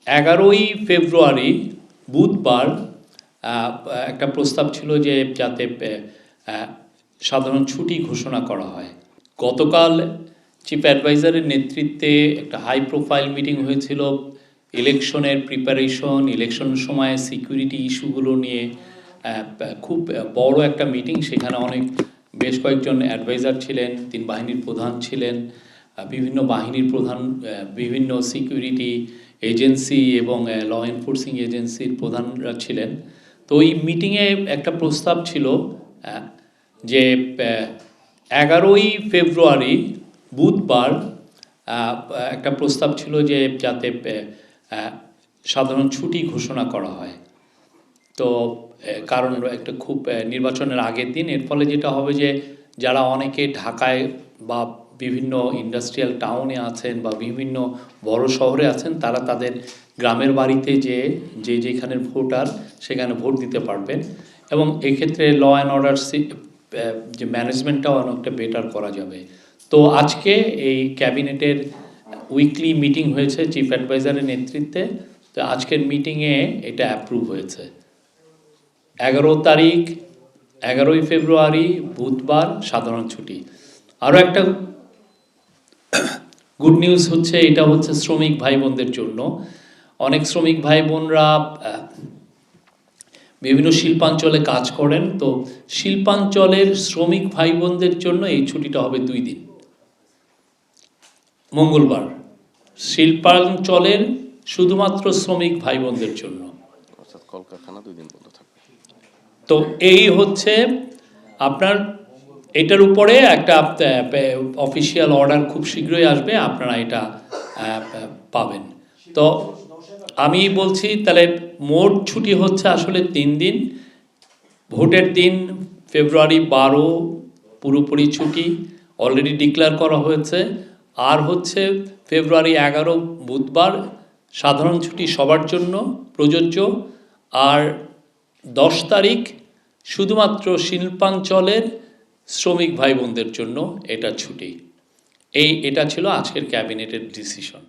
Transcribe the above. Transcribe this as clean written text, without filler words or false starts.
11ই ফেব্রুয়ারি বুধবার একটা প্রস্তাব ছিল যে যাতে সাধারণ ছুটি ঘোষণা করা হয়। গতকাল চিফ অ্যাডভাইজারের নেতৃত্বে একটা হাই প্রোফাইল মিটিং হয়েছিল ইলেকশনের প্রিপারেশন, ইলেকশনের সময় সিকিউরিটি ইস্যুগুলো নিয়ে খুব বড় একটা মিটিং। সেখানে বেশ কয়েকজন অ্যাডভাইজার ছিলেন, 3 বাহিনীর প্রধান ছিলেন, বিভিন্ন বাহিনীর প্রধান, বিভিন্ন সিকিউরিটি এজেন্সি এবং ল এনফোর্সিং এজেন্সির প্রধানরা ছিলেন। তো ওই মিটিংয়ে একটা প্রস্তাব ছিল যে 11ই ফেব্রুয়ারি বুধবার একটা প্রস্তাব ছিল যে যাতে সাধারণ ছুটি ঘোষণা করা হয়। তো কারণ একটা খুব নির্বাচনের আগের দিন, এর ফলে যেটা হবে যে যারা অনেকে ঢাকায় বা বিভিন্ন ইন্ডাস্ট্রিয়াল টাউনে আছেন বা বিভিন্ন বড় শহরে আছেন, তারা তাদের গ্রামের বাড়িতে যেখানের ভোটার সেখানে ভোট দিতে পারবেন এবং এক্ষেত্রে ল অ্যান্ড অর্ডার যে ম্যানেজমেন্টটাও অনেকটা বেটার করা যাবে। তো আজকে এই ক্যাবিনেটের উইকলি মিটিং হয়েছে চিফ অ্যাডভাইজারের নেতৃত্বে। তো আজকের মিটিংয়ে এটা অ্যাপ্রুভ হয়েছে। 11ই ফেব্রুয়ারি বুধবার সাধারণ ছুটি। আরও একটা গুড নিউজ হচ্ছে, এটা হচ্ছে শ্রমিক ভাই বোনদের জন্য। অনেক শ্রমিক ভাই বোনরা বিভিন্ন শিল্পাঞ্চলে কাজ করেন। তো শিল্পাঞ্চলের শ্রমিক ভাই বোনদের জন্য এই ছুটিটা হবে 2 দিন। মঙ্গলবার শিল্পাঞ্চলের শুধুমাত্র শ্রমিক ভাই বোনদের জন্য, কলকারখানা 2 দিন বন্ধ থাকবে। তো এই হচ্ছে আপনার, এটার উপরে একটা অফিসিয়াল অর্ডার খুব শীঘ্রই আসবে, আপনারা এটা পাবেন। তো আমি বলছি তাহলে মোট ছুটি হচ্ছে আসলে 3 দিন। ভোটের দিন ফেব্রুয়ারি 12 পুরোপুরি ছুটি অলরেডি ডিক্লেয়ার করা হয়েছে, আর হচ্ছে ফেব্রুয়ারি 11 বুধবার সাধারণ ছুটি সবার জন্য প্রযোজ্য, আর 10 তারিখ শুধুমাত্র শিল্পাঞ্চলের শ্রমিক ভাই বোনদের জন্য এটা ছুটি। এটা ছিল আজকের ক্যাবিনেটের ডিসিশন।